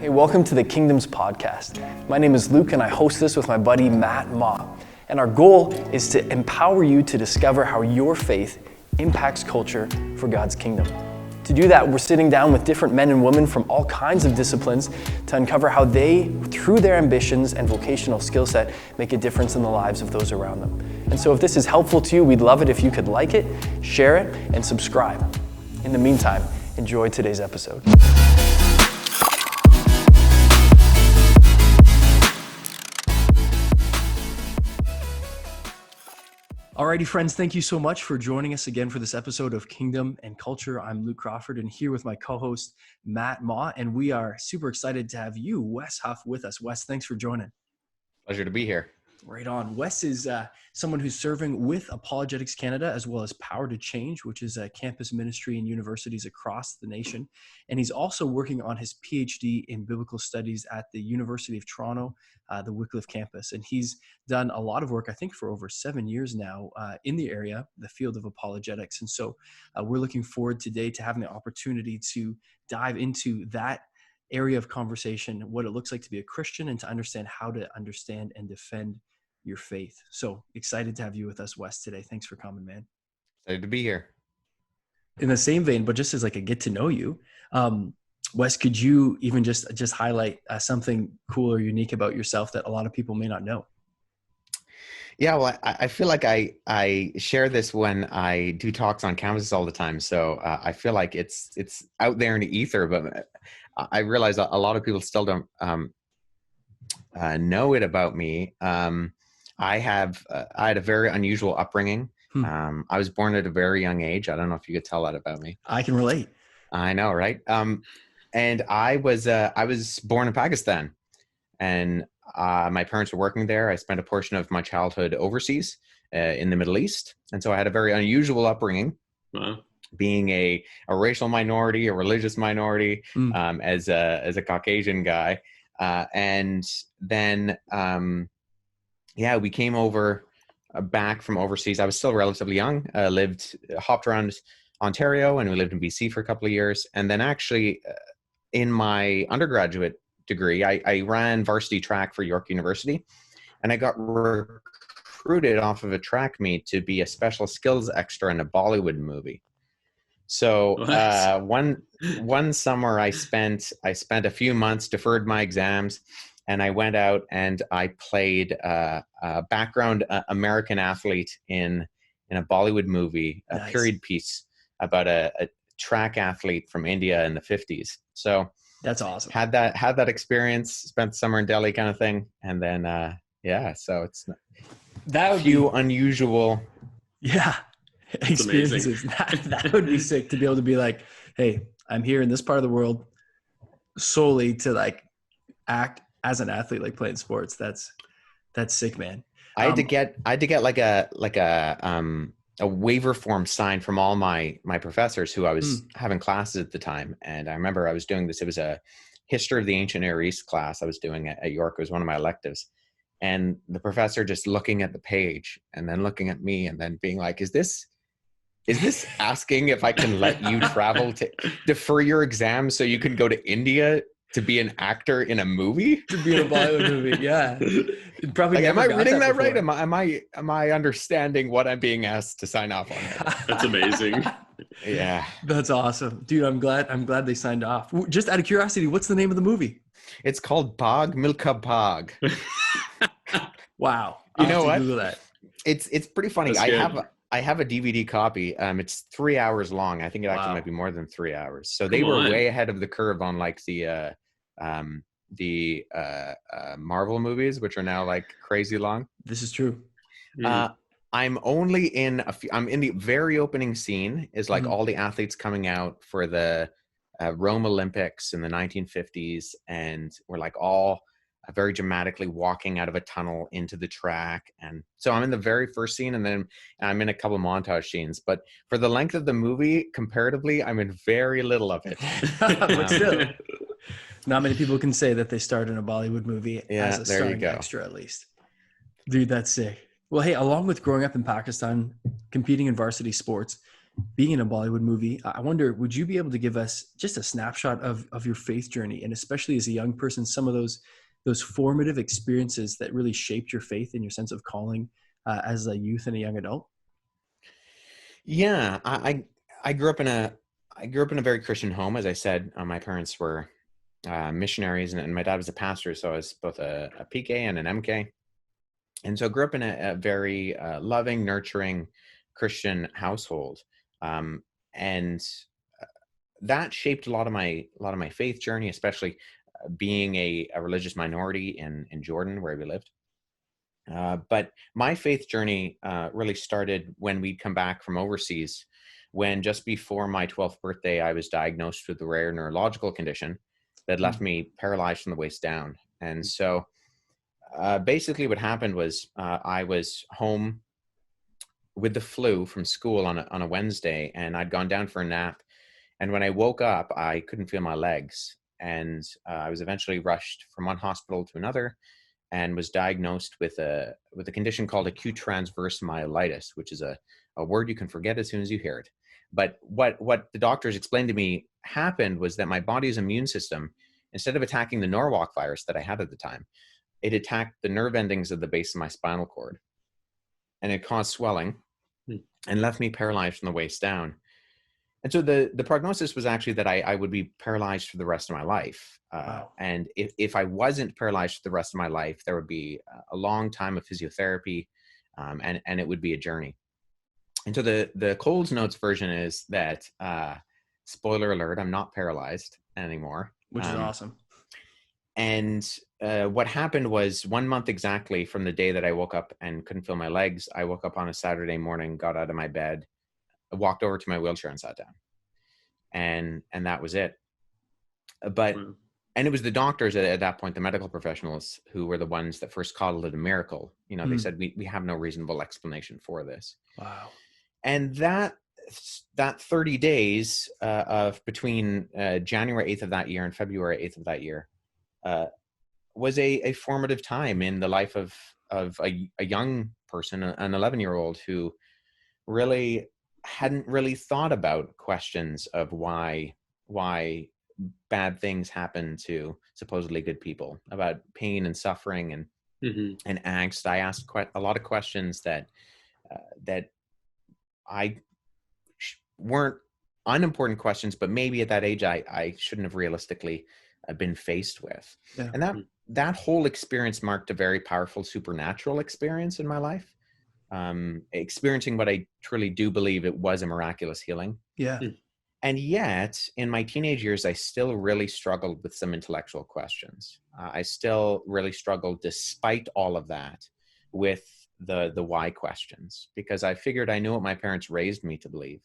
Hey, welcome to the Kingdoms podcast. My name is Luke and I host this with my buddy Matt Ma. And our goal is to empower you to discover how your faith impacts culture for God's kingdom. To do that, we're sitting down with different men and women from all kinds of disciplines to uncover how they, through their ambitions and vocational skill set, make a difference in the lives of those around them. And so if this is helpful to you, we'd love it if you could like it, share it, and subscribe. In the meantime, enjoy today's episode. Alrighty, friends, thank you so much for joining us again for this episode of Kingdom and Culture. I'm Luke Crawford and here with my co-host, Matt Ma, and we are super excited to have you, Wes Huff, with us. Wes, thanks for joining. Pleasure to be here. Right on. Wes is someone who's serving with Apologetics Canada as well as Power to Change, which is a campus ministry in universities across the nation. And he's also working on his PhD in Biblical Studies at the University of Toronto, the Wycliffe campus. And he's done a lot of work, I think, for over 7 years now in the area, the field of apologetics. And so we're looking forward today to having the opportunity to dive into that area of conversation, what it looks like to be a Christian, and to understand how to understand and defend your faith. So excited to have you with us, Wes, today. Thanks for coming, man. Excited to be here. In the same vein, but just as like a get to know you, Wes, could you even just highlight something cool or unique about yourself that a lot of people may not know? Yeah, well, I feel like I share this when I do talks on campuses all the time. So I feel like it's out there in the ether, but I realize a lot of people still don't know it about me. I had a very unusual upbringing. I was born at a very young age. I don't know if you could tell that about me. I can relate. I know, right? And I was born in Pakistan, and my parents were working there. I spent a portion of my childhood overseas in the Middle East, and so I had a very unusual upbringing. Wow. Being a racial minority, a religious minority, as a Caucasian guy, and then we came over back from overseas. I was still relatively young. Hopped around Ontario, and we lived in BC for a couple of years. And then actually, in my undergraduate degree, I ran varsity track for York University, and I got recruited off of a track meet to be a special skills extra in a Bollywood movie. So one summer I spent a few months, deferred my exams, and I went out and I played a background American athlete in a Bollywood movie, a Nice. period piece about a track athlete from India in the 50s. So That's awesome. had that experience, spent the summer in Delhi kind of thing, and then so it's That a would few be, unusual. yeah, experiences. That would be sick to be able to be like, hey, I'm here in this part of the world solely to like act as an athlete, like playing sports. That's sick, man. I had to get like a waiver form signed from all my professors who I was having classes at the time. And I remember I was doing this. It was a history of the ancient Near East class I was doing at York. It was one of my electives. And the professor just looking at the page and then looking at me and then being like, is this asking if I can let you travel to defer your exams so you can go to India to be an actor in a movie? To be in a Bollywood movie, yeah. Probably. Like, am never I got reading that before. right? Am I understanding what I'm being asked to sign off on? That's amazing. Yeah. That's awesome, dude. I'm glad they signed off. Just out of curiosity, what's the name of the movie? It's called Bhag Milka Bhag. Wow. You I'll know have to what? Google that. It's pretty funny. That's good. I have a DVD copy. It's 3 hours long. I think it actually Wow. might be more than 3 hours. So they Come were on. way ahead of the curve on like the Marvel movies, which are now like crazy long. This is true. I'm only in I'm in the very opening scene is like all the athletes coming out for the Rome Olympics in the 1950s, and we're like all very dramatically walking out of a tunnel into the track. And so I'm in the very first scene, and then I'm in a couple of montage scenes. But for the length of the movie, comparatively, I'm in very little of it. But still, not many people can say that they starred in a Bollywood movie as a there you starring go. extra, at least. Dude, that's sick. Well, hey, along with growing up in Pakistan, competing in varsity sports, being in a Bollywood movie, I wonder, would you be able to give us just a snapshot of your faith journey, and especially as a young person, some of those formative experiences that really shaped your faith and your sense of calling as a youth and a young adult? Yeah, I grew up in a very Christian home. As I said, my parents were missionaries, and my dad was a pastor, so I was both a PK and an MK. And so I grew up in a very loving, nurturing Christian household, and that shaped a lot of my faith journey, especially being a religious minority in Jordan, where we lived. But my faith journey really started when we'd come back from overseas, when just before my 12th birthday, I was diagnosed with a rare neurological condition that left Mm. me paralyzed from the waist down. And so basically what happened was I was home with the flu from school on a Wednesday, and I'd gone down for a nap. And when I woke up, I couldn't feel my legs. And I was eventually rushed from one hospital to another and was diagnosed with a condition called acute transverse myelitis, which is a word you can forget as soon as you hear it. But what the doctors explained to me happened was that my body's immune system, instead of attacking the Norwalk virus that I had at the time, it attacked the nerve endings of the base of my spinal cord, and it caused swelling Hmm. and left me paralyzed from the waist down. And so the prognosis was actually that I would be paralyzed for the rest of my life. Wow. And if I wasn't paralyzed for the rest of my life, there would be a long time of physiotherapy, and it would be a journey. And so the Coles Notes version is that, spoiler alert, I'm not paralyzed anymore. Which is awesome. And what happened was 1 month exactly from the day that I woke up and couldn't feel my legs, I woke up on a Saturday morning, got out of my bed, walked over to my wheelchair and sat down. And that was it. But Mm. and it was the doctors at that point, the medical professionals, who were the ones that first called it a miracle. You know, they Mm. said we have no reasonable explanation for this. Wow. And that 30 days of between January 8th of that year and February 8th of that year was a formative time in the life of a young person, an 11-year-old who really hadn't really thought about questions of why bad things happen to supposedly good people, about pain and suffering and angst. I asked quite a lot of questions that I weren't unimportant questions, but maybe at that age I shouldn't have realistically been faced with. Yeah. And that whole experience marked a very powerful supernatural experience in my life. Experiencing what I truly do believe it was a miraculous healing. Yeah. And yet, in my teenage years, I still really struggled with some intellectual questions. I still really struggled, despite all of that, with the why questions, because I figured I knew what my parents raised me to believe.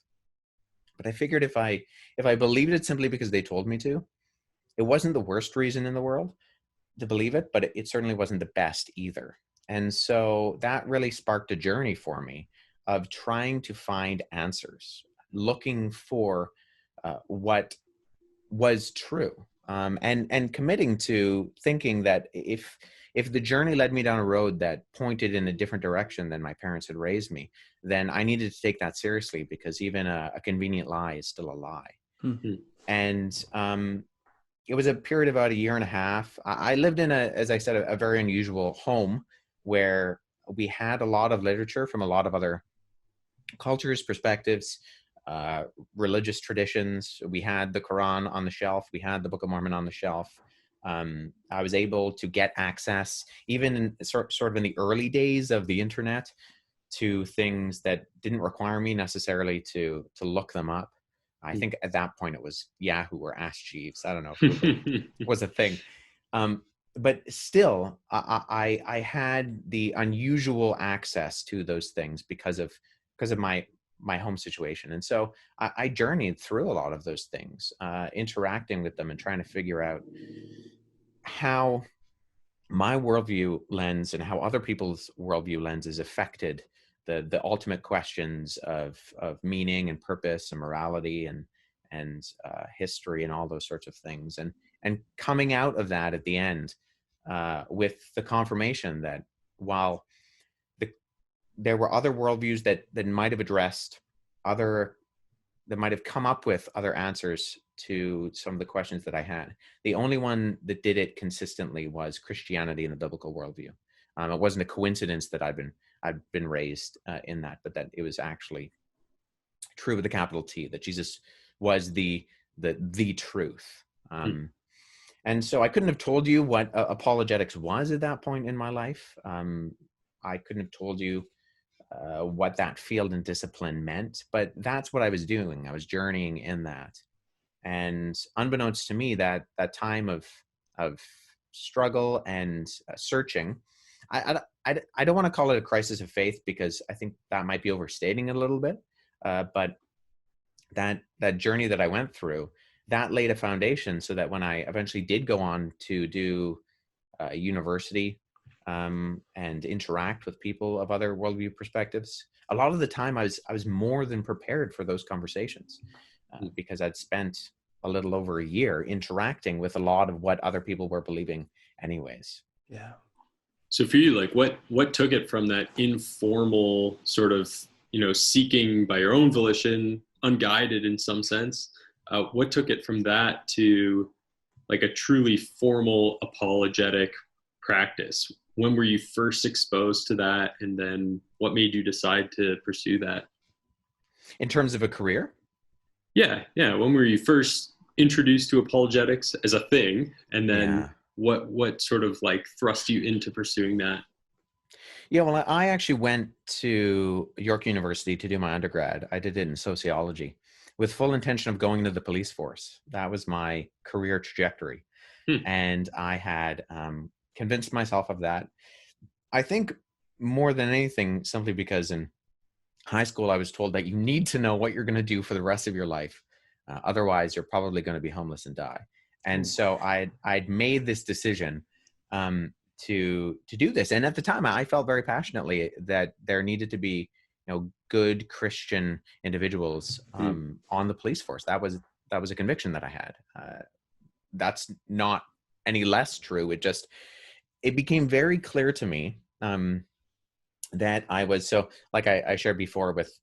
But I figured if I believed it simply because they told me to, it wasn't the worst reason in the world to believe it, but it certainly wasn't the best either. And so that really sparked a journey for me of trying to find answers, looking for what was true, and committing to thinking that if the journey led me down a road that pointed in a different direction than my parents had raised me, then I needed to take that seriously, because even a convenient lie is still a lie. Mm. And it was a period of about a year and a half. I lived in as I said, a very unusual home where we had a lot of literature from a lot of other cultures, perspectives, religious traditions. We had the Quran on the shelf. We had the Book of Mormon on the shelf. I was able to get access, even in, sort of in the early days of the internet, to things that didn't require me necessarily to look them up. I think at that point it was Yahoo or Ask Jeeves. I don't know if it was a thing. But still, I had the unusual access to those things because of my home situation. And so I journeyed through a lot of those things, interacting with them and trying to figure out how my worldview lens and how other people's worldview lenses affected the ultimate questions of meaning and purpose and morality and history and all those sorts of things. And coming out of that at the end with the confirmation that while there were other worldviews that might have addressed other that might have come up with other answers to some of the questions that I had. The only one that did it consistently was Christianity and the biblical worldview. It wasn't a coincidence that I'd been raised in that, but that it was actually true with a capital T, that Jesus was the truth. And so I couldn't have told you what apologetics was at that point in my life. I couldn't have told you what that field and discipline meant, but that's what I was doing. I was journeying in that. And unbeknownst to me, that time of struggle and searching, I don't want to call it a crisis of faith, because I think that might be overstating it a little bit. But that journey that I went through, that laid a foundation so that when I eventually did go on to do university and interact with people of other worldview perspectives, a lot of the time I was more than prepared for those conversations because I'd spent a little over a year interacting with a lot of what other people were believing anyways. Yeah. So for you, like what took it from that informal sort of, seeking by your own volition, unguided in some sense, what took it from that to like a truly formal apologetic practice? When were you first exposed to that? And then what made you decide to pursue that? In terms of a career? Yeah. When were you first introduced to apologetics as a thing? And then what sort of like thrust you into pursuing that? Yeah, well, I actually went to York University to do my undergrad. I did it in sociology with full intention of going to the police force. That was my career trajectory. And I had convinced myself of that. I think more than anything, simply because in high school, I was told that you need to know what you're going to do for the rest of your life. Otherwise, you're probably going to be homeless and die. And so I'd made this decision to do this. And at the time, I felt very passionately that there needed to be, good Christian individuals on the police force. That was a conviction that I had. That's not any less true. It became very clear to me that I was, so like I shared before with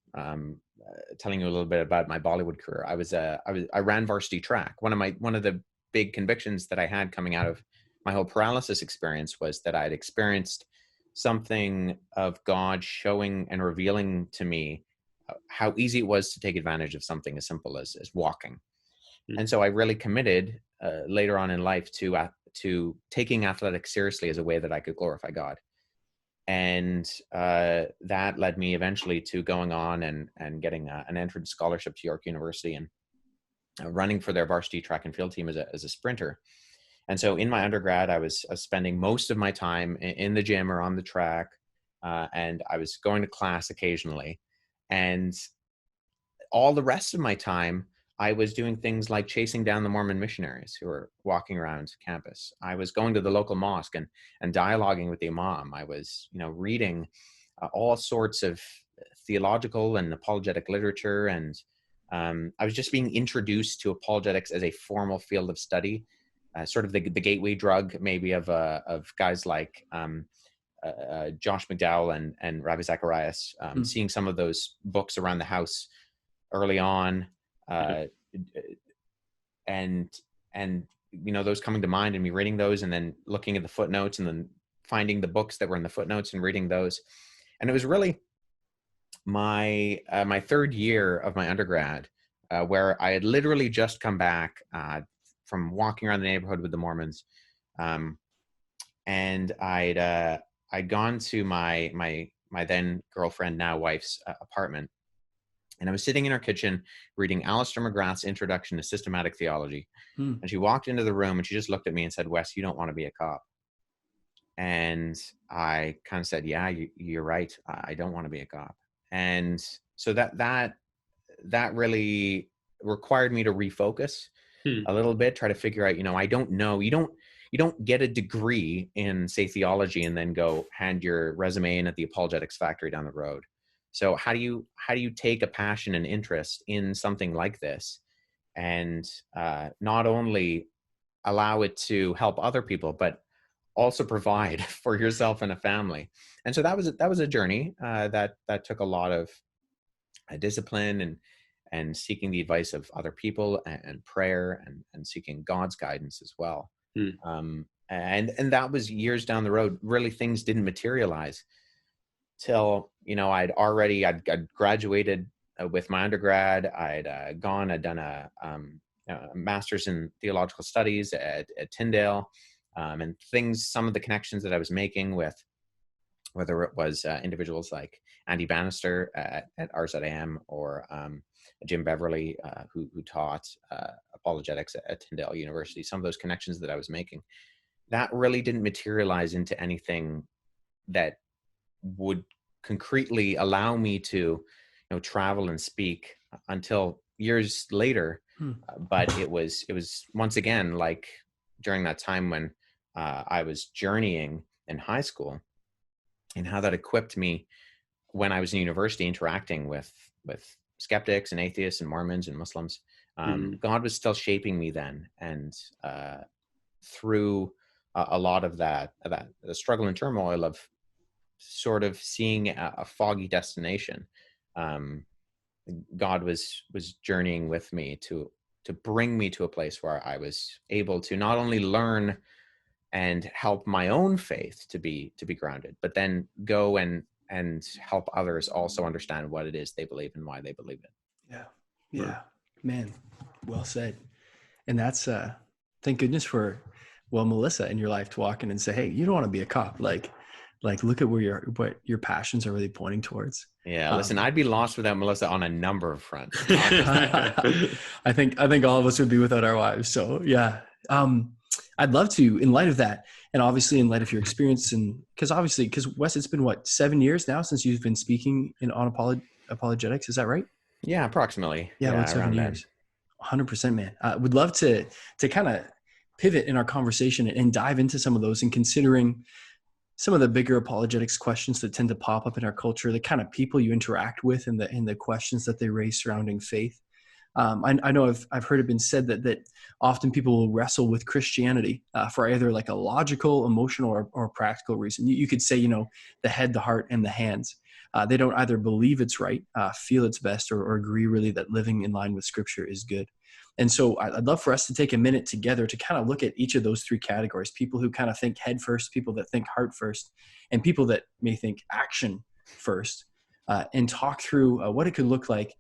telling you a little bit about my Bollywood career. I ran varsity track. One of the big convictions that I had coming out of my whole paralysis experience was that I'd experienced something of God showing and revealing to me how easy it was to take advantage of something as simple as walking. And so I really committed later on in life to taking athletics seriously as a way that I could glorify God. And that led me eventually to going on and getting an entrance scholarship to York University and running for their varsity track and field team as a sprinter. And so in my undergrad, I was spending most of my time in the gym or on the track, and I was going to class occasionally. And all the rest of my time, I was doing things like chasing down the Mormon missionaries who were walking around campus. I was going to the local mosque and dialoguing with the imam. I was, reading all sorts of theological and apologetic literature. And I was just being introduced to apologetics as a formal field of study. Sort of the gateway drug, maybe of guys like Josh McDowell and Ravi Zacharias, seeing some of those books around the house early on, and those coming to mind, and me reading those, and then looking at the footnotes, and then finding the books that were in the footnotes and reading those. And it was really my third year of my undergrad, where I had literally just come back from walking around the neighborhood with the Mormons, and I'd gone to my then girlfriend, now wife's apartment, and I was sitting in her kitchen reading Alistair McGrath's Introduction to Systematic Theology, and she walked into the room and she just looked at me and said, "Wes, you don't want to be a cop." And I kind of said, "Yeah, you're right. I don't want to be a cop." And so that really required me to refocus a little bit, try to figure out, I don't know. You don't get a degree in, say, theology and then go hand your resume in at the apologetics factory down the road. So how do you take a passion and interest in something like this and not only allow it to help other people, but also provide for yourself and a family? And so that was a journey that took a lot of discipline and seeking the advice of other people, and prayer, and seeking God's guidance as well. And that was years down the road. Really, things didn't materialize till, I'd graduated with my undergrad. I'd done a master's in theological studies at Tyndale, and some of the connections that I was making with, whether it was individuals like Andy Bannister at RZIM, or Jim Beverly, who taught apologetics at Tyndale University, some of those connections that I was making, that really didn't materialize into anything that would concretely allow me to, travel and speak until years later. But it was once again, like during that time when I was journeying in high school, and how that equipped me when I was in university, interacting with skeptics and atheists and Mormons and Muslims. God was still shaping me then, and through a lot of that, the struggle and turmoil of sort of seeing a foggy destination, God was journeying with me to bring me to a place where I was able to not only learn and help my own faith to be grounded, but then go and help others also understand what it is they believe and why they believe it. Yeah, man, well said. And that's thank goodness for Melissa in your life to walk in and say, hey, you don't want to be a cop. Like look at what your passions are really pointing towards. Yeah, listen, I'd be lost without Melissa on a number of fronts. I think all of us would be without our wives. So yeah, I'd love to, in light of that, and obviously in light of your experience, and because Wes, it's been 7 years now since you've been speaking on apologetics. Is that right? Yeah, approximately. Yeah, about 7 years. 100%, man. Would love to kind of pivot in our conversation and dive into some of those, and considering some of the bigger apologetics questions that tend to pop up in our culture, the kind of people you interact with, and the questions that they raise surrounding faith. I know I've heard it been said that often people will wrestle with Christianity for either like a logical, emotional, or practical reason. You could say, the head, the heart, and the hands. They don't either believe it's right, feel it's best, or agree really that living in line with Scripture is good. And so I'd love for us to take a minute together to kind of look at each of those three categories: people who kind of think head first, people that think heart first, and people that may think action first, and talk through what it could look like,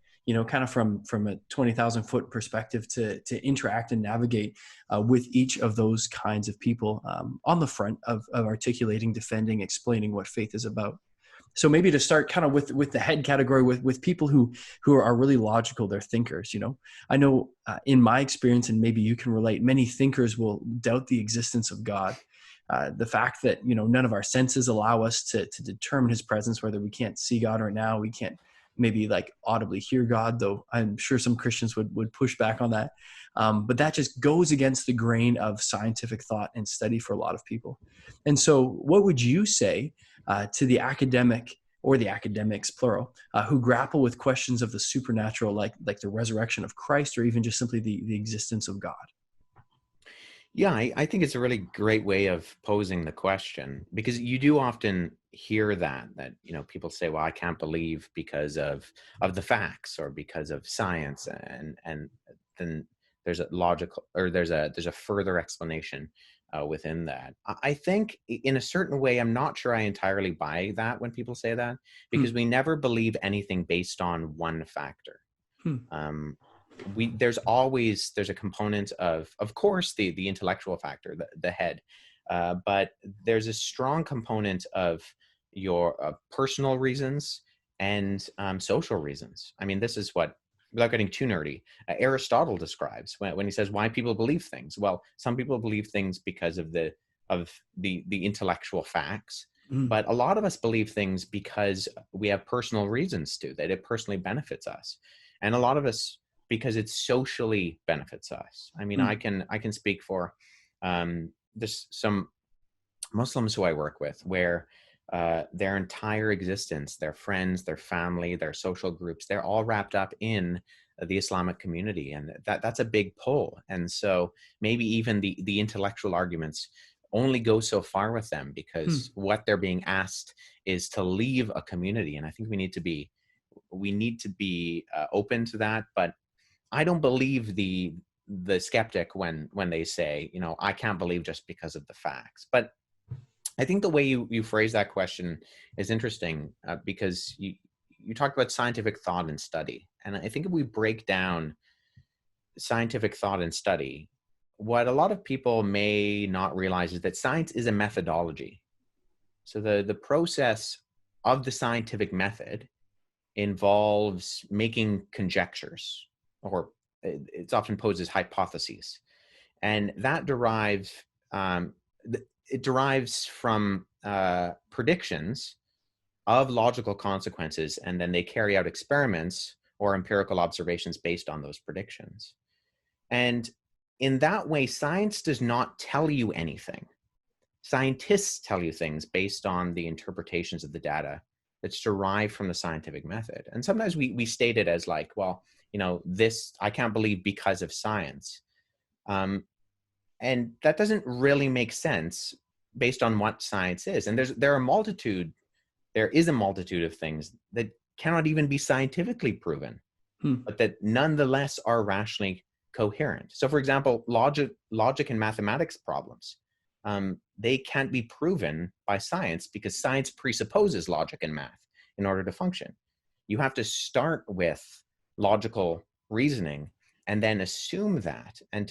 kind of from a 20,000 foot perspective to interact and navigate with each of those kinds of people on the front of articulating, defending, explaining what faith is about. So maybe to start kind of with the head category, with people who are really logical, they're thinkers. I know in my experience, and maybe you can relate, many thinkers will doubt the existence of God. The fact that, none of our senses allow us to determine his presence, whether we can't see God right now, we can't maybe like audibly hear God, though I'm sure some Christians would push back on that. But that just goes against the grain of scientific thought and study for a lot of people. And so what would you say to the academic, or the academics, plural, who grapple with questions of the supernatural, like the resurrection of Christ, or even just simply the existence of God? Yeah, I think it's a really great way of posing the question, because you do often hear that people say, well, I can't believe because of the facts, or because of science, and then there's a logical, or there's a further explanation within that. I think in a certain way, I'm not sure I entirely buy that when people say that, because we never believe anything based on one factor. There's a component of course, the intellectual factor, the head, but there's a strong component of your personal reasons and social reasons. I mean, this is what, without getting too nerdy, Aristotle describes when he says why people believe things. Well, some people believe things because of the intellectual facts, but a lot of us believe things because we have personal reasons to, that it personally benefits us, and a lot of us because it socially benefits us. I mean, I can speak for there's some Muslims who I work with where their entire existence, their friends, their family, their social groups, they're all wrapped up in the Islamic community, and that's a big pull. And so maybe even the intellectual arguments only go so far with them, because what they're being asked is to leave a community. And I think we need to be we need to be open to that. But I don't believe the skeptic when they say, I can't believe just because of the facts. But I think the way you phrase that question is interesting, because you talked about scientific thought and study. And I think if we break down scientific thought and study, what a lot of people may not realize is that science is a methodology. So the process of the scientific method involves making conjectures, or it's often posed as hypotheses. And that derives from predictions of logical consequences, and then they carry out experiments or empirical observations based on those predictions. And in that way, science does not tell you anything. Scientists tell you things based on the interpretations of the data that's derived from the scientific method. And sometimes we state it as like, well, this I can't believe because of science. And that doesn't really make sense based on what science is. And there is a multitude of things that cannot even be scientifically proven, but that nonetheless are rationally coherent. So for example, logic and mathematics problems, they can't be proven by science because science presupposes logic and math in order to function. You have to start with logical reasoning and then assume that, and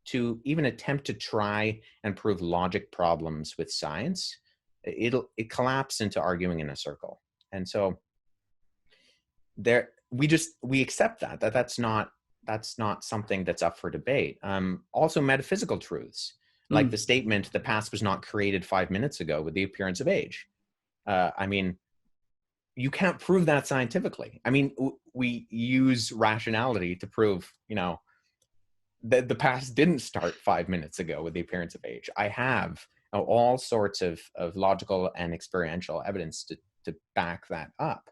to even attempt to try and prove logic problems with science, it collapses into arguing in a circle. And so we accept that's not something that's up for debate. Also metaphysical truths, like the statement, the past was not created 5 minutes ago with the appearance of age. You can't prove that scientifically. We use rationality to prove, that the past didn't start 5 minutes ago with the appearance of age. I have all sorts of logical and experiential evidence to back that up.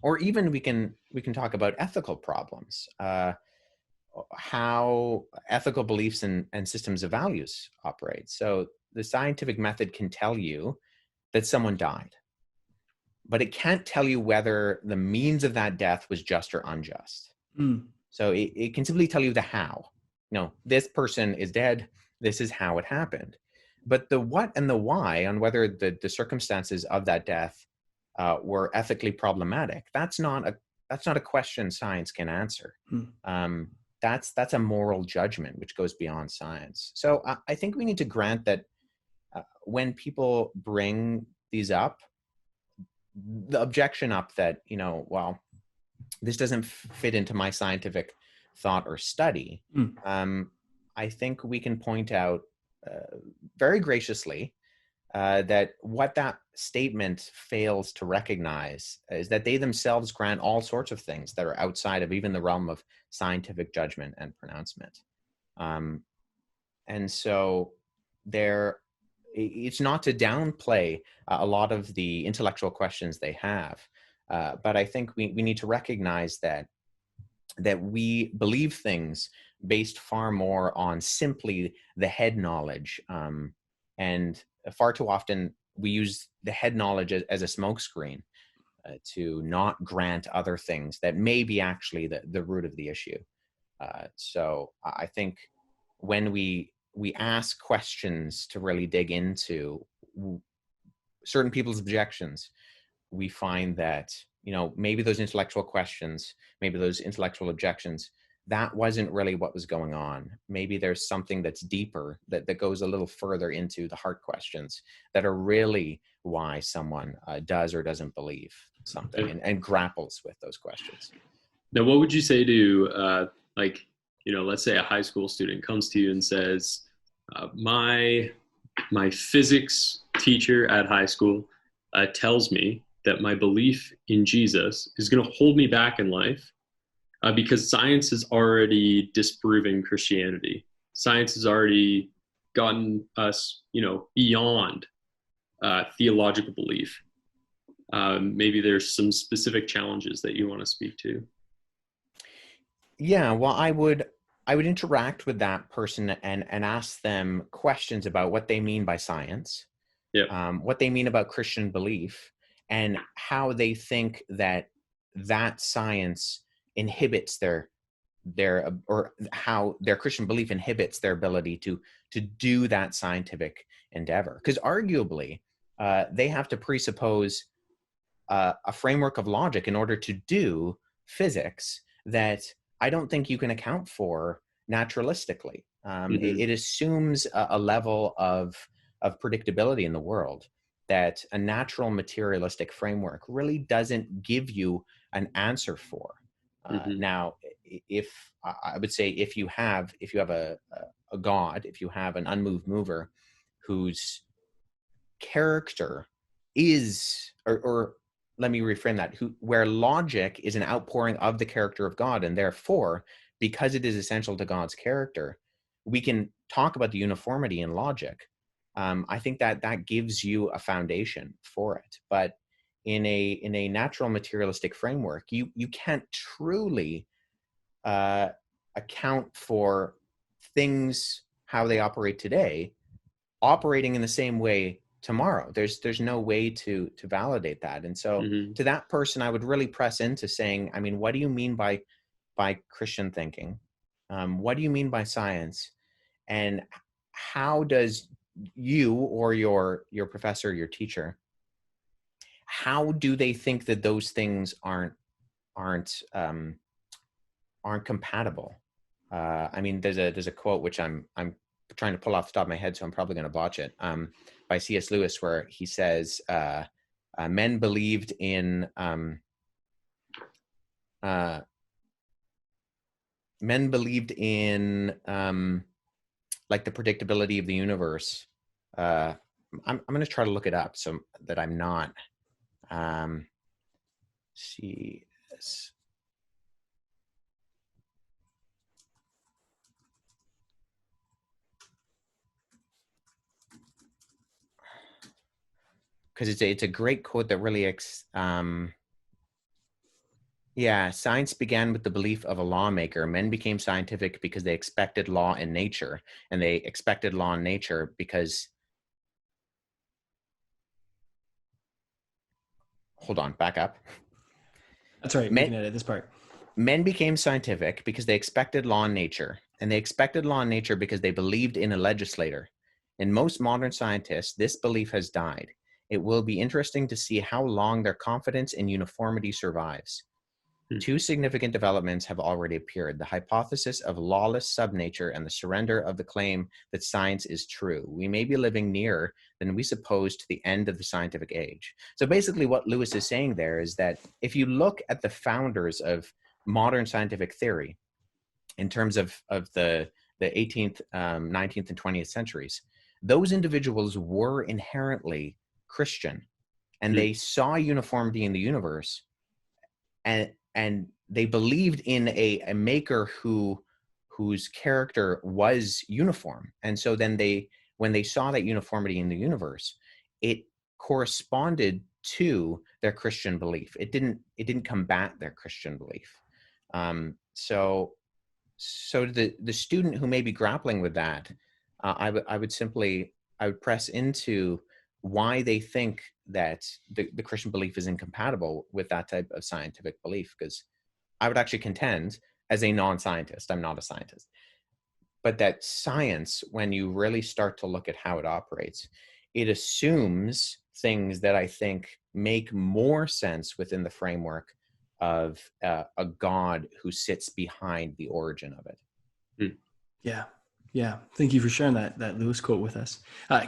Or even we can talk about ethical problems, how ethical beliefs and systems of values operate. So the scientific method can tell you that someone died, but it can't tell you whether the means of that death was just or unjust. So it can simply tell you the how. This person is dead. This is how it happened. But the what and the why, on whether the circumstances of that death were ethically problematic, that's not a question science can answer. That's a moral judgment which goes beyond science. So I think we need to grant that when people bring these up, the objection up that, well, this doesn't fit into my scientific thought or study, I think we can point out very graciously that what that statement fails to recognize is that they themselves grant all sorts of things that are outside of even the realm of scientific judgment and pronouncement. And so it's not to downplay a lot of the intellectual questions they have, but I think we need to recognize that we believe things based far more on simply the head knowledge, and far too often we use the head knowledge as a smokescreen to not grant other things that may be actually the root of the issue. So I think when we ask questions to really dig into certain people's objections, we find that, maybe those intellectual questions, maybe those intellectual objections, that wasn't really what was going on. Maybe there's something that's deeper that goes a little further into the heart questions that are really why someone does or doesn't believe something, and grapples with those questions. Now, what would you say to, let's say a high school student comes to you and says, my physics teacher at high school tells me that my belief in Jesus is going to hold me back in life because science has already disproven Christianity. Science has already gotten us, beyond theological belief. Maybe there's some specific challenges that you want to speak to. Yeah, well, I would interact with that person and ask them questions about what they mean by science, what they mean about Christian belief, and how they think that science inhibits their or how their Christian belief inhibits their ability to do that scientific endeavor. Because arguably, they have to presuppose a framework of logic in order to do physics that I don't think you can account for naturalistically. It assumes a level of predictability in the world that a natural materialistic framework really doesn't give you an answer for. Now, if I would say if you have a God, if you have an unmoved mover whose character is, or let me reframe that, where logic is an outpouring of the character of God, and therefore, because it is essential to God's character, we can talk about the uniformity in logic. I think that gives you a foundation for it. But in a natural materialistic framework, you can't truly account for things how they operate today operating in the same way tomorrow. There's no way to validate that. And so to that person, I would really press into saying, I mean, what do you mean by Christian thinking? What do you mean by science? And how does you or your professor, your teacher, how do they think that those things aren't compatible? I mean, there's a quote which I'm trying to pull off the top of my head, so I'm probably going to botch it, by C.S. Lewis, where he says, men believed in like the predictability of the universe. I'm going to try to look it up so that I'm not C.S. because it's a great quote that really science began with the belief of a lawmaker. Men became scientific because they expected law in nature, and they expected law in nature because, hold on, back up. That's right. We can edit this part. Men became scientific because they expected law in nature, and they expected law in nature because they believed in a legislator. In most modern scientists, this belief has died. It will be interesting to see how long their confidence in uniformity survives. Two significant developments have already appeared: the hypothesis of lawless subnature and the surrender of the claim that science is true. We may be living nearer than we suppose to the end of the scientific age. So basically what Lewis is saying there is that if you look at the founders of modern scientific theory in terms of the 18th, 19th, and 20th centuries, those individuals were inherently Christian, and they saw uniformity in the universe, and they believed in a maker whose character was uniform. And so then when they saw that uniformity in the universe, it corresponded to their Christian belief. It didn't combat their Christian belief. So the student who may be grappling with that, I would press into why they think that the Christian belief is incompatible with that type of scientific belief. Because I would actually contend, as a non-scientist, I'm not a scientist, but that science, when you really start to look at how it operates, it assumes things that I think make more sense within the framework of a God who sits behind the origin of it. Yeah. Thank you for sharing that Lewis quote with us.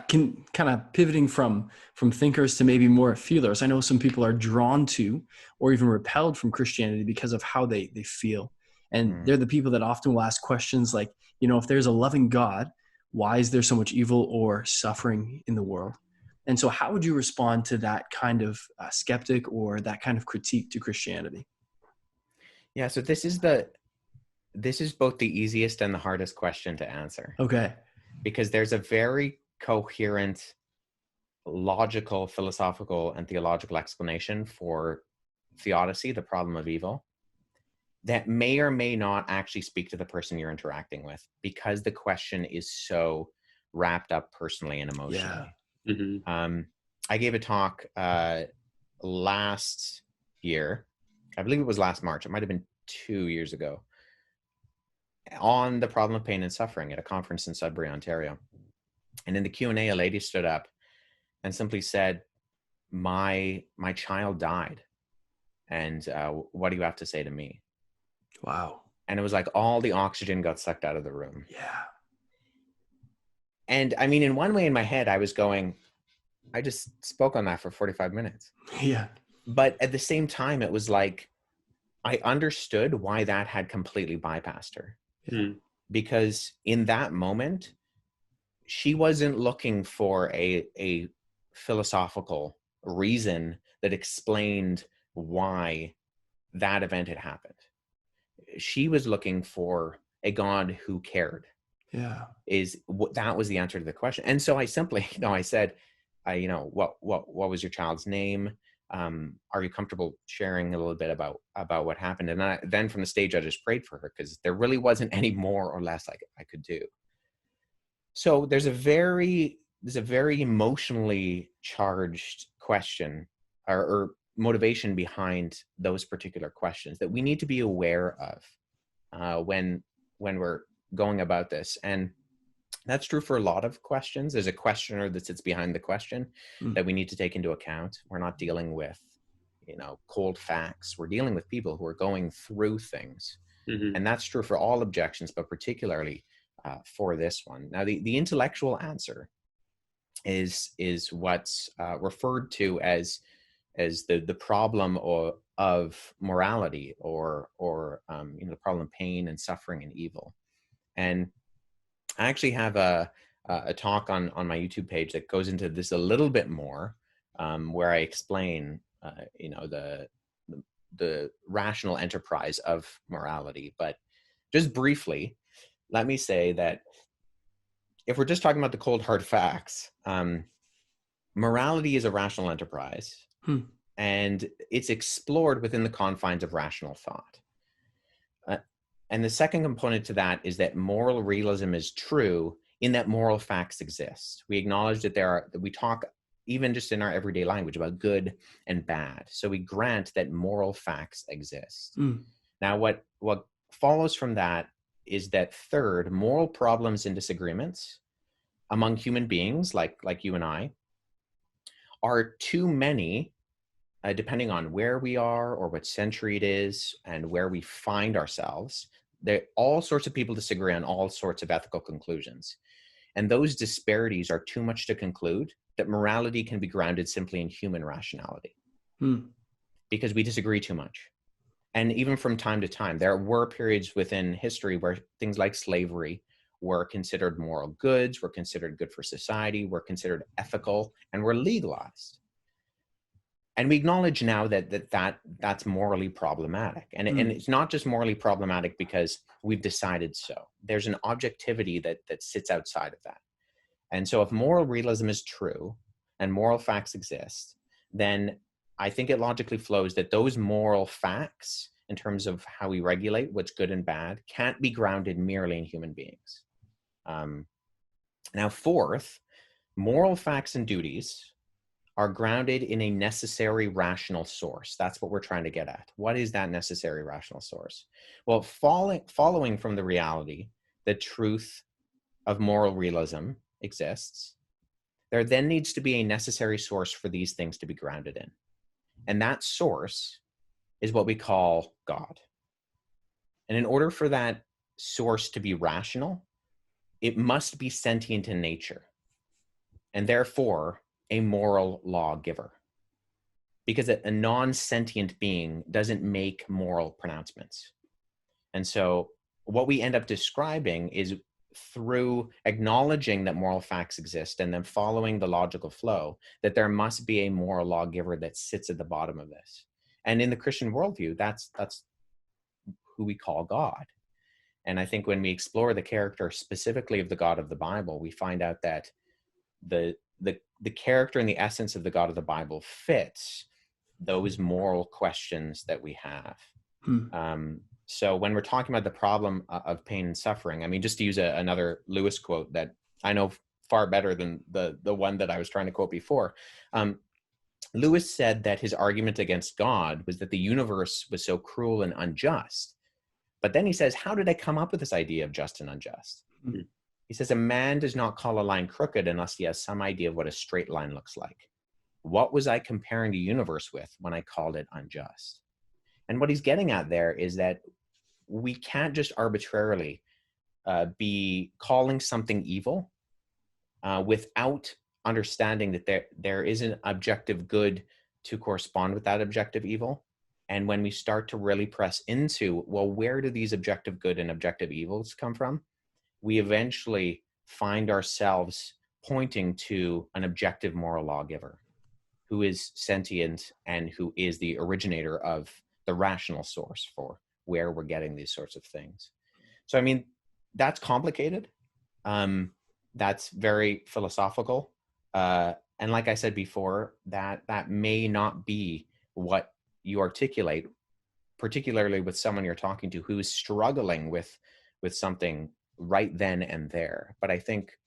Can kind of pivoting from thinkers to maybe more feelers. I know some people are drawn to or even repelled from Christianity because of how they feel. And they're the people that often will ask questions like, if there's a loving God, why is there so much evil or suffering in the world? And so how would you respond to that kind of skeptic or that kind of critique to Christianity? Yeah, so this is both the easiest and the hardest question to answer. Okay. Because there's a very coherent, logical, philosophical, and theological explanation for theodicy, the problem of evil, that may or may not actually speak to the person you're interacting with, because the question is so wrapped up personally and emotionally. Yeah. I gave a talk last year, I believe it was last March, it might have been 2 years ago, on the problem of pain and suffering at a conference in Sudbury, Ontario. And in the Q&A, a lady stood up and simply said, my child died. And what do you have to say to me? Wow. And it was like all the oxygen got sucked out of the room. Yeah. And I mean, in one way in my head, I was going, I just spoke on that for 45 minutes. Yeah. But at the same time, it was like, I understood why that had completely bypassed her. Yeah. Because in that moment, she wasn't looking for a philosophical reason that explained why that event had happened. She was looking for a God who cared. Yeah. That was the answer to the question. And so I simply, I said, what was your child's name? Are you comfortable sharing a little bit about what happened? And then from the stage, I just prayed for her, because there really wasn't any more or less I could do. So there's a very emotionally charged question or motivation behind those particular questions that we need to be aware of when we're going about this. And that's true for a lot of questions. There's a questioner that sits behind the question that we need to take into account. We're not dealing with, cold facts. We're dealing with people who are going through things. Mm-hmm. And that's true for all objections, but particularly for this one. Now, the intellectual answer is what's referred to as the problem of morality or the problem of pain and suffering and evil. And I actually have a talk on my YouTube page that goes into this a little bit more, where I explain, the rational enterprise of morality. But just briefly, let me say that if we're just talking about the cold hard facts, morality is a rational enterprise, and it's explored within the confines of rational thought. And the second component to that is that moral realism is true in that moral facts exist. We acknowledge that we talk even just in our everyday language about good and bad. So we grant that moral facts exist. Now, what follows from that is that third, moral problems and disagreements among human beings like you and I are too many, depending on where we are or what century it is and where we find ourselves. All sorts of people disagree on all sorts of ethical conclusions. And those disparities are too much to conclude that morality can be grounded simply in human rationality, because we disagree too much. And even from time to time, there were periods within history where things like slavery were considered moral goods, were considered good for society, were considered ethical, and were legalized. And we acknowledge now that's morally problematic. And it's not just morally problematic because we've decided so. There's an objectivity that sits outside of that. And so if moral realism is true and moral facts exist, then I think it logically flows that those moral facts, in terms of how we regulate what's good and bad, can't be grounded merely in human beings. Now, fourth, moral facts and duties are grounded in a necessary rational source. That's what we're trying to get at. What is that necessary rational source? Well, following from the reality that truth of moral realism exists, there then needs to be a necessary source for these things to be grounded in. And that source is what we call God. And in order for that source to be rational, it must be sentient in nature, and therefore a moral lawgiver, because a non-sentient being doesn't make moral pronouncements. And so what we end up describing is, through acknowledging that moral facts exist and then following the logical flow, that there must be a moral lawgiver that sits at the bottom of this. And in the Christian worldview, that's who we call God. And I think when we explore the character specifically of the God of the Bible, we find out that the character and the essence of the God of the Bible fits those moral questions that we have. So when we're talking about the problem of pain and suffering, I mean, just to use another Lewis quote that I know far better than the one that I was trying to quote before, Lewis said that his argument against God was that the universe was so cruel and unjust. But then he says, how did I come up with this idea of just and unjust? Mm-hmm. He says, a man does not call a line crooked unless he has some idea of what a straight line looks like. What was I comparing the universe with when I called it unjust? And what he's getting at there is that we can't just arbitrarily be calling something evil without understanding that there is an objective good to correspond with that objective evil. And when we start to really press into, well, where do these objective good and objective evils come from? We eventually find ourselves pointing to an objective moral lawgiver who is sentient and who is the originator of the rational source for where we're getting these sorts of things. So, I mean, that's complicated. That's very philosophical. And like I said before, that may not be what you articulate, particularly with someone you're talking to who is struggling with something right then and there. But I think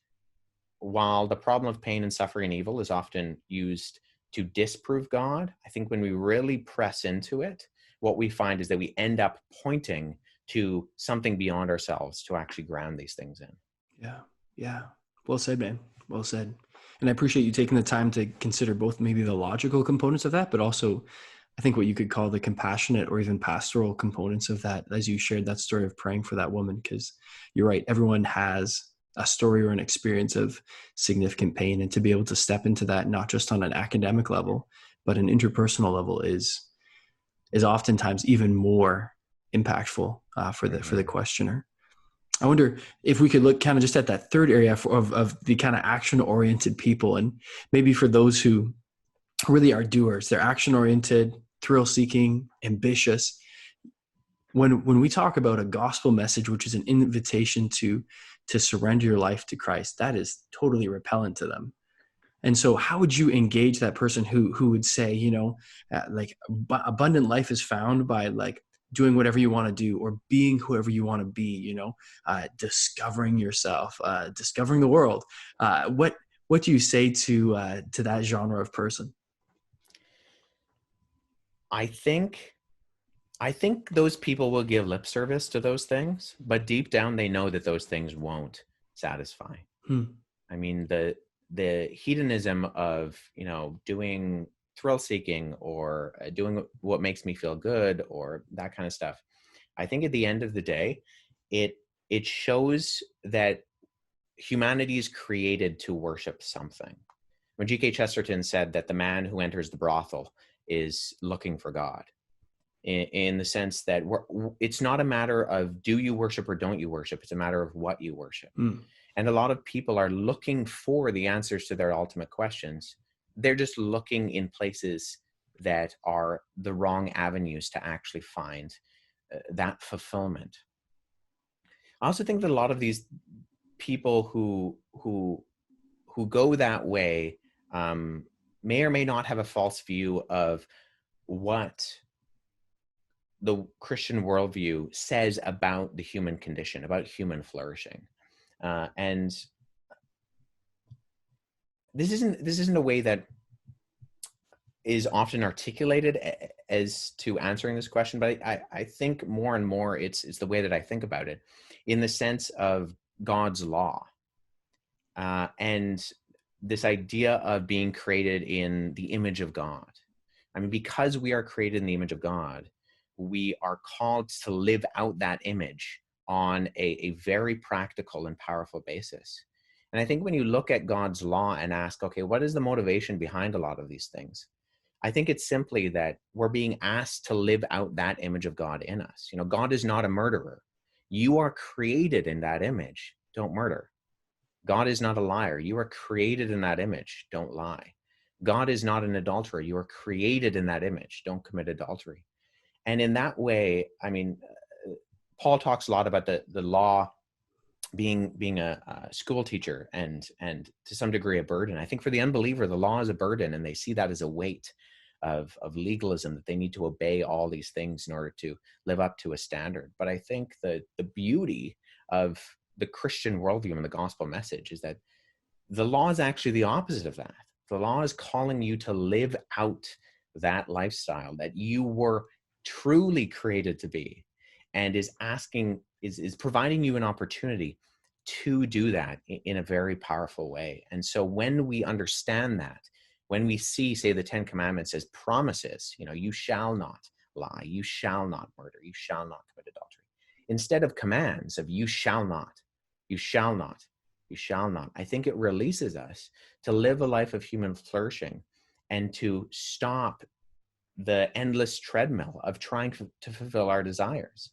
while the problem of pain and suffering and evil is often used to disprove God, I think when we really press into it, what we find is that we end up pointing to something beyond ourselves to actually ground these things in. Yeah. Yeah. Well said, man. Well said. And I appreciate you taking the time to consider both maybe the logical components of that, but also I think what you could call the compassionate or even pastoral components of that, as you shared that story of praying for that woman, because you're right. Everyone has a story or an experience of significant pain, and to be able to step into that, not just on an academic level, but an interpersonal level is oftentimes even more impactful for the questioner. I wonder if we could look kind of just at that third area of the kind of action-oriented people, and maybe for those who really are doers, they're action-oriented, thrill-seeking, ambitious. When we talk about a gospel message, which is an invitation to surrender your life to Christ, that is totally repellent to them. And so how would you engage that person who would say, like abundant life is found by like doing whatever you want to do or being whoever you want to be, discovering yourself, discovering the world. What do you say to that genre of person? I think those people will give lip service to those things, but deep down they know that those things won't satisfy. I mean, the hedonism of, doing thrill seeking or doing what makes me feel good or that kind of stuff. I think at the end of the day, it shows that humanity is created to worship something. When G.K. Chesterton said that the man who enters the brothel is looking for God, in the sense that it's not a matter of do you worship or don't you worship, it's a matter of what you worship. And a lot of people are looking for the answers to their ultimate questions. They're just looking in places that are the wrong avenues to actually find that fulfillment. I also think that a lot of these people who go that way may or may not have a false view of what the Christian worldview says about the human condition, about human flourishing. And this isn't a way that is often articulated as to answering this question, but I think more and more it's the way that I think about it, in the sense of God's law, and this idea of being created in the image of God. I mean, because we are created in the image of God, we are called to live out that image on a very practical and powerful basis. And I think when you look at God's law and ask, okay, what is the motivation behind a lot of these things? I think it's simply that we're being asked to live out that image of God in us. God is not a murderer. You are created in that image. Don't murder. God is not a liar. You are created in that image. Don't lie. God is not an adulterer. You are created in that image. Don't commit adultery. And in that way, I mean, Paul talks a lot about the law being a school teacher and to some degree a burden. I think for the unbeliever, the law is a burden, and they see that as a weight of legalism, that they need to obey all these things in order to live up to a standard. But I think the beauty of the Christian worldview and the gospel message is that the law is actually the opposite of that. The law is calling you to live out that lifestyle that you were truly created to be, and is providing you an opportunity to do that in a very powerful way. And so when we understand that, when we see, say, the 10 Commandments as promises, you shall not lie, you shall not murder, you shall not commit adultery, instead of commands of you shall not, you shall not, you shall not, I think it releases us to live a life of human flourishing and to stop the endless treadmill of trying to fulfill our desires,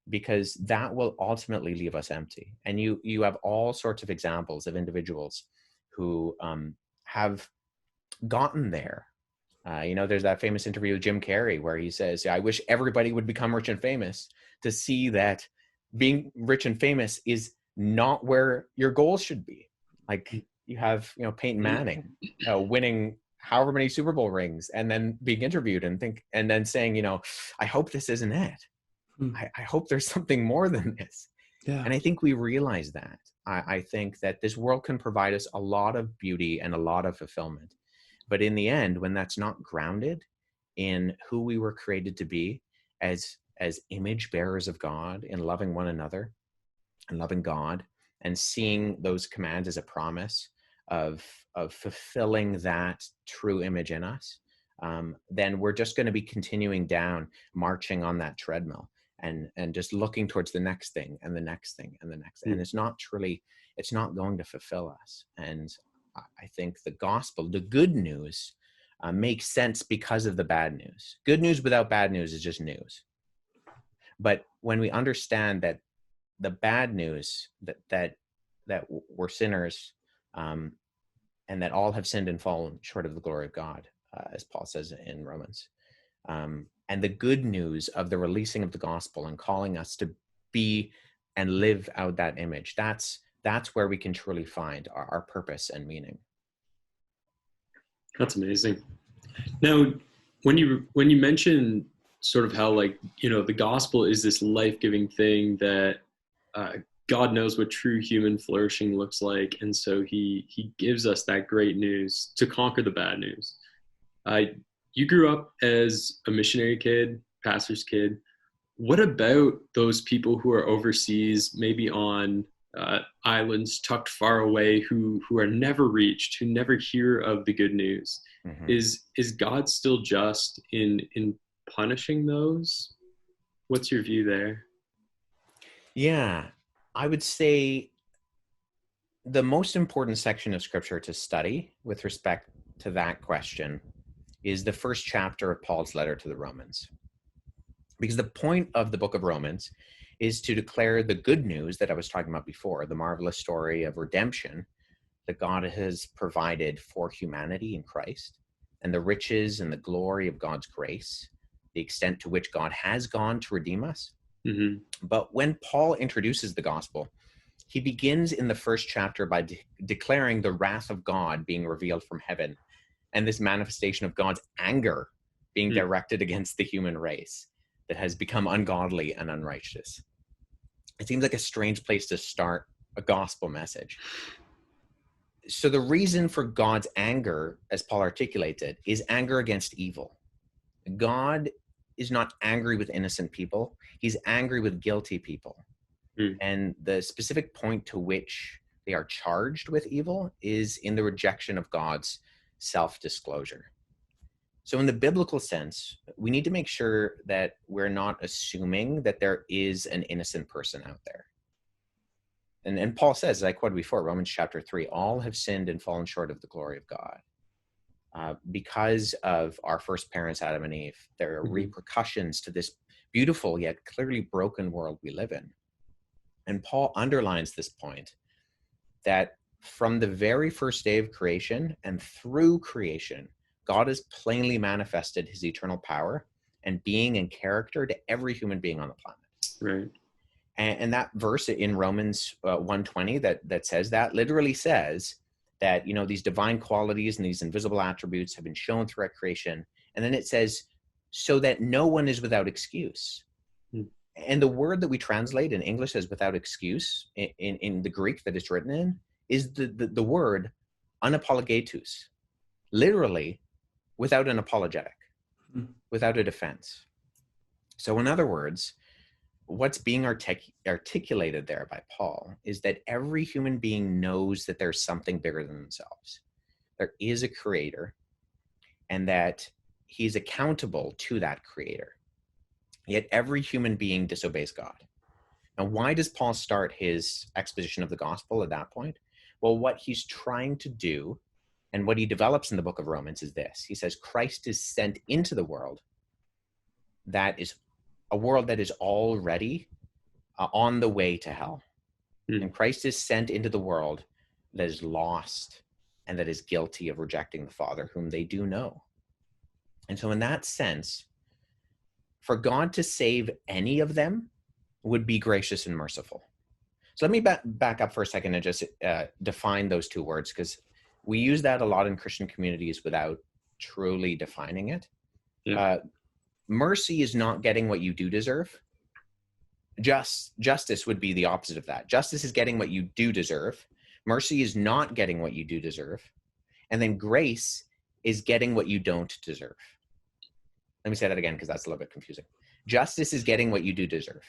because that will ultimately leave us empty. And you have all sorts of examples of individuals who have gotten there. There's that famous interview with Jim Carrey where he says, I wish everybody would become rich and famous to see that being rich and famous is not where your goals should be. Like, you have, Peyton Manning winning however many Super Bowl rings and then being interviewed and then saying, I hope this isn't it. I hope there's something more than this. Yeah. And I think we realize that. I think that this world can provide us a lot of beauty and a lot of fulfillment. But in the end, when that's not grounded in who we were created to be as image bearers of God, in loving one another and loving God, and seeing those commands as a promise of fulfilling that true image in us, then we're just going to be continuing down, marching on that treadmill, and just looking towards the next thing and the next thing and the next thing. And it's not going to fulfill us. And I think the gospel, the good news, makes sense because of the bad news. Good news without bad news is just news. But when we understand that the bad news, that we're sinners, and that all have sinned and fallen short of the glory of God, as Paul says in Romans, and the good news of the releasing of the gospel and calling us to be and live out that image, that's where we can truly find our purpose and meaning. That's amazing. Now, when you mention sort of how, like, the gospel is this life-giving thing that God knows what true human flourishing looks like, and so he gives us that great news to conquer the bad news. You grew up as a missionary kid, pastor's kid. What about those people who are overseas, maybe on islands tucked far away, who are never reached, who never hear of the good news? Mm-hmm. Is God still just in punishing those? What's your view there? Yeah, I would say the most important section of scripture to study with respect to that question is the first chapter of Paul's letter to the Romans. Because the point of the book of Romans is to declare the good news that I was talking about before, the marvelous story of redemption that God has provided for humanity in Christ, and the riches and the glory of God's grace, the extent to which God has gone to redeem us. Mm-hmm. But when Paul introduces the gospel, he begins in the first chapter by declaring the wrath of God being revealed from heaven, and this manifestation of God's anger being directed against the human race that has become ungodly and unrighteous. It seems like a strange place to start a gospel message. So the reason for God's anger, as Paul articulates it, is anger against evil. God is not angry with innocent people. He's angry with guilty people. And the specific point to which they are charged with evil is in the rejection of God's self-disclosure. So in the biblical sense, we need to make sure that we're not assuming that there is an innocent person out there. And Paul says, as I quoted before, Romans chapter 3, all have sinned and fallen short of the glory of God. Because of our first parents, Adam and Eve, there are repercussions to this beautiful yet clearly broken world we live in. And Paul underlines this point, that from the very first day of creation and through creation, God has plainly manifested his eternal power and being and character to every human being on the planet. Right. And that verse in Romans 1:20 that says that literally says that, these divine qualities and these invisible attributes have been shown throughout creation. And then it says, so that no one is without excuse. And the word that we translate in English as without excuse in the Greek that it's written in is the word unapologetus. literally without an apologetic, without a defense. So in other words, what's being articulated there by Paul is that every human being knows that there's something bigger than themselves. There is a creator, and that he's accountable to that creator. Yet every human being disobeys God. Now, why does Paul start his exposition of the gospel at that point? Well, what he's trying to do, and what he develops in the book of Romans, is this. He says, Christ is sent into the world that is a world that is already on the way to hell. And Christ is sent into the world that is lost and that is guilty of rejecting the Father, whom they do know. And so in that sense, for God to save any of them would be gracious and merciful. So let me back up for a second and just define those two words, because we use that a lot in Christian communities without truly defining it. Yeah. Mercy is not getting what you do deserve. Justice would be the opposite of that. Justice is getting what you do deserve. Mercy is not getting what you do deserve. And then grace is getting what you don't deserve. Let me say that again, because that's a little bit confusing. Justice is getting what you do deserve.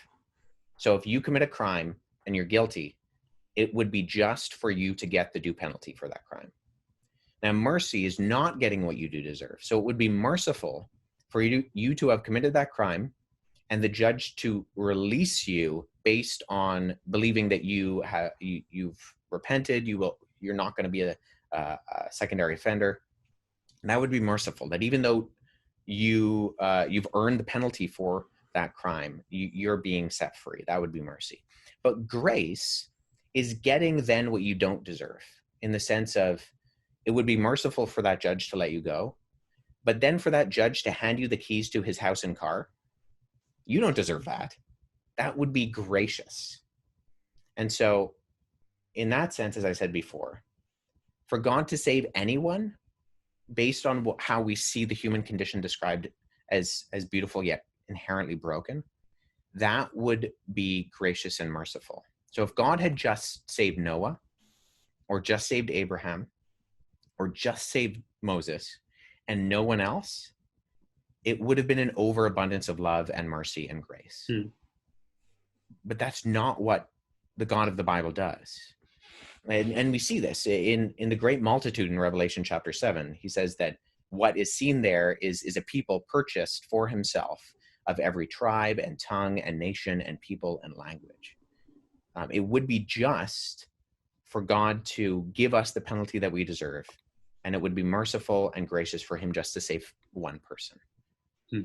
So if you commit a crime and you're guilty, it would be just for you to get the due penalty for that crime. Now, mercy is not getting what you do deserve. So it would be merciful for you to have committed that crime and the judge to release you based on believing that you've repented, you're not going to be a secondary offender. And that would be merciful, that even though you've earned the penalty for that crime, you're being set free. That would be mercy. But grace is getting then what you don't deserve, in the sense of it would be merciful for that judge to let you go, but then for that judge to hand you the keys to his house and car. You don't deserve that. That would be gracious. And so in that sense, as I said before, for God to save anyone based on how we see the human condition described as beautiful yet inherently broken, that would be gracious and merciful. So if God had just saved Noah, or just saved Abraham, or just saved Moses, and no one else, it would have been an overabundance of love and mercy and grace. But that's not what the God of the Bible does. And we see this in the great multitude in Revelation chapter 7. He says that what is seen there is a people purchased for himself of every tribe and tongue and nation and people and language. It would be just for God to give us the penalty that we deserve, and it would be merciful and gracious for him just to save one person.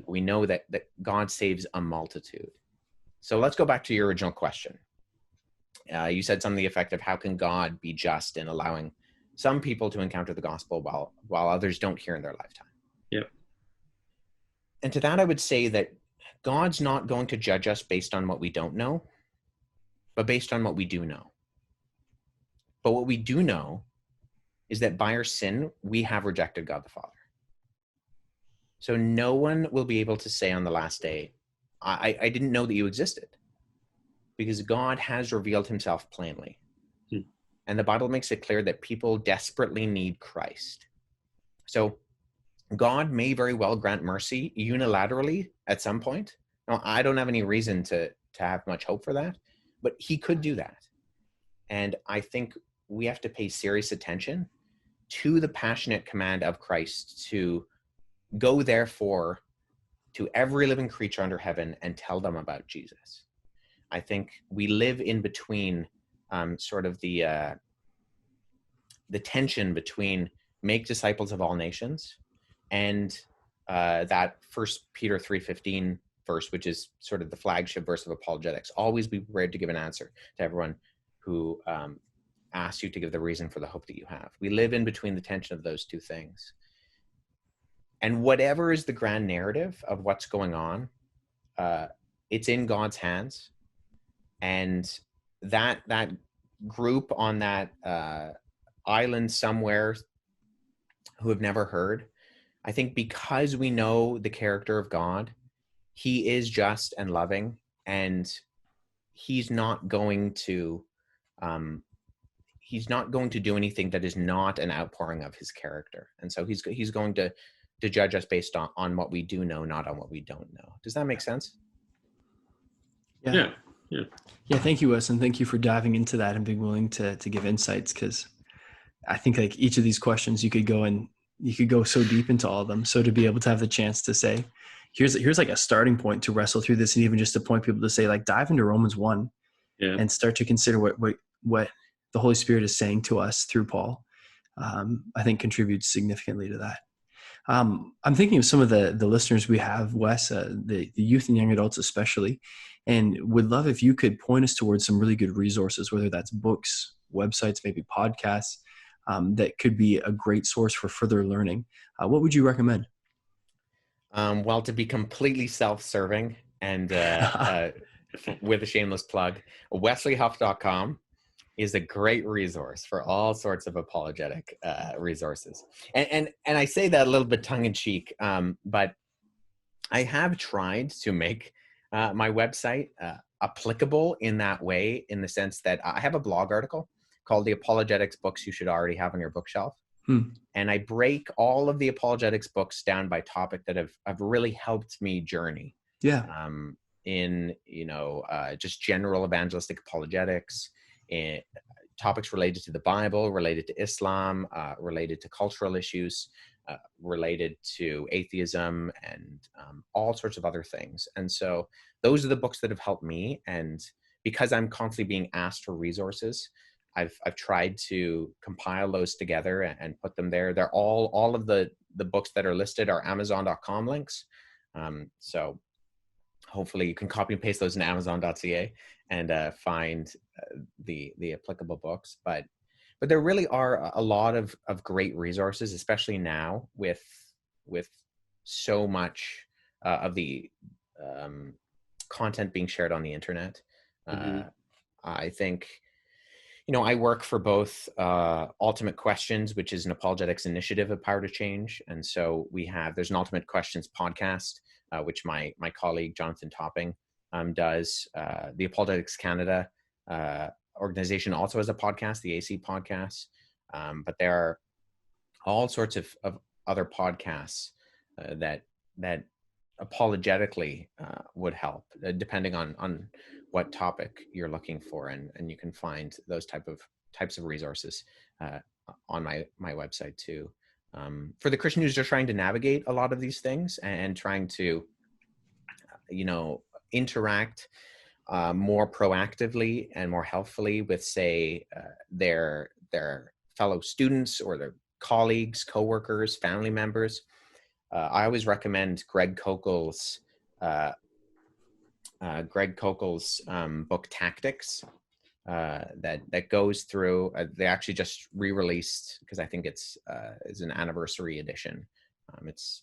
We know that God saves a multitude. So let's go back to your original question. You said something to the effect of, how can God be just in allowing some people to encounter the gospel while others don't hear in their lifetime? Yep. And to that, I would say that God's not going to judge us based on what we don't know, but based on what we do know. But what we do know is that by our sin, we have rejected God the Father. So no one will be able to say on the last day, I didn't know that you existed, because God has revealed himself plainly. And the Bible makes it clear that people desperately need Christ. So God may very well grant mercy unilaterally at some point. Now, I don't have any reason to have much hope for that, but he could do that. And I think we have to pay serious attention to the passionate command of Christ to go, therefore, to every living creature under heaven and tell them about Jesus. I think we live in between sort of the tension between make disciples of all nations and that 1 Peter 3:15 verse, which is sort of the flagship verse of apologetics. Always be prepared to give an answer to everyone who asks you to give the reason for the hope that you have. We live in between the tension of those two things. And whatever is the grand narrative of what's going on, it's in God's hands. And that group on that island somewhere who have never heard, I think because we know the character of God, he is just and loving, and he's not going to he's not going to do anything that is not an outpouring of his character. And so he's going to judge us based on what we do know, not on what we don't know. Does that make sense? Yeah. Yeah. Thank you, Wes. And thank you for diving into that and being willing to give insights. Cause I think like each of these questions you could go so deep into all of them. So to be able to have the chance to say, here's like a starting point to wrestle through this, and even just to point people to say, like, dive into Romans 1 and start to consider what the Holy Spirit is saying to us through Paul, I think contributes significantly to that. I'm thinking of some of the listeners we have, Wes, the youth and young adults especially, and would love if you could point us towards some really good resources, whether that's books, websites, maybe podcasts, that could be a great source for further learning. What would you recommend? Well, to be completely self-serving and with a shameless plug, wesleyhuff.com is a great resource for all sorts of apologetic resources. And I say that a little bit tongue-in-cheek, but I have tried to make my website applicable in that way, in the sense that I have a blog article called The Apologetics Books You Should Already Have on Your Bookshelf. And I break all of the apologetics books down by topic that have really helped me journey. Yeah. In, just general evangelistic apologetics, in topics related to the Bible, related to Islam, related to cultural issues, related to atheism, and all sorts of other things. And so those are the books that have helped me. And because I'm constantly being asked for resources, I've tried to compile those together and put them there. They're all of the books that are listed are Amazon.com links. So hopefully you can copy and paste those in Amazon.ca and find the applicable books. But there really are a lot of great resources, especially now with so much of the content being shared on the internet. I think, I work for both Ultimate Questions, which is an apologetics initiative of Power to Change. And so there's an Ultimate Questions podcast, which my colleague, Jonathan Topping, does. The Apologetics Canada organization also has a podcast, the AC podcast. But there are all sorts of other podcasts that apologetically would help, depending on what topic you're looking for, and you can find those types of resources on my website too. For the Christian who's just trying to navigate a lot of these things and trying to, interact more proactively and more helpfully with, say, their fellow students or their colleagues, coworkers, family members, I always recommend Greg Koukল's book Tactics, that goes through. They actually just re-released, because I think it's an anniversary edition. It's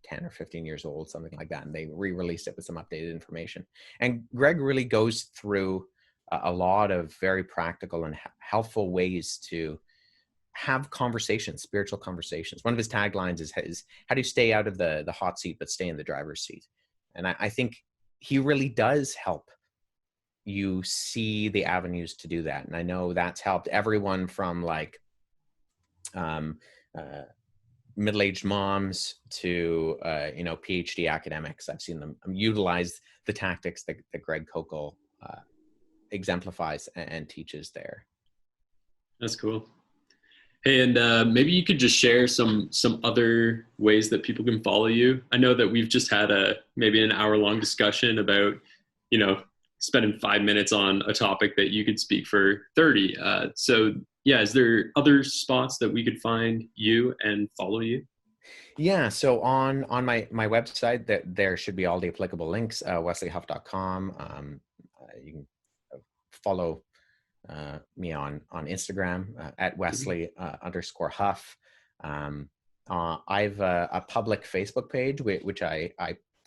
10 or 15 years old, something like that, and they re-released it with some updated information. And Greg really goes through a lot of very practical and helpful ways to have conversations, spiritual conversations. One of his taglines is how do you stay out of the hot seat but stay in the driver's seat? And I think he really does help you see the avenues to do that. And I know that's helped everyone from middle-aged moms to PhD academics. I've seen them utilize the tactics that Greg Koukl exemplifies and teaches there. That's cool. Hey, and maybe you could just share some other ways that people can follow you. I know that we've just had maybe an hour-long discussion about, spending 5 minutes on a topic that you could speak for 30. So yeah, is there other spots that we could find you and follow you? Yeah, so on my website, there should be all the applicable links, wesleyhuff.com. You can follow me on Instagram at Wesley _Huff. I've a public Facebook page which I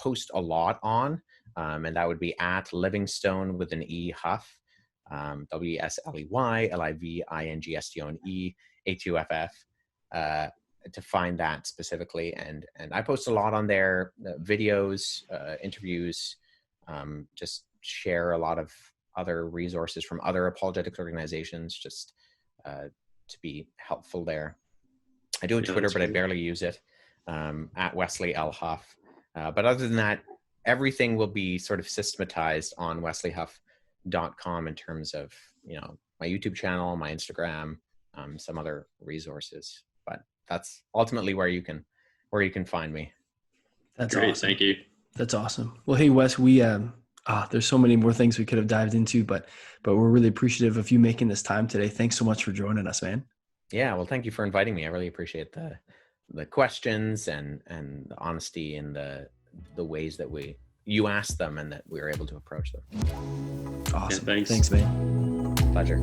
post a lot on, and that would be at Livingstone with an E Huff, WSLEY_LIVINGSTONE to find that specifically, and I post a lot on there, videos, interviews, just share a lot of other resources from other apologetics organizations, just to be helpful there. I do a Yeah, Twitter, that's but I great. barely use it, at Wesley L. Huff. But other than that, everything will be sort of systematized on wesleyhuff.com in terms of, you know, my YouTube channel, my Instagram, some other resources. But that's ultimately where you can find me. That's Great. awesome. Thank you. That's awesome. Well, hey, Wes, we there's so many more things we could have dived into, but we're really appreciative of you making this time today. Thanks so much for joining us, man. Yeah, well, thank you for inviting me. I really appreciate the questions and the honesty and the ways that you asked them and that we were able to approach them. Awesome. Yeah, thanks. Thanks, man. Pleasure.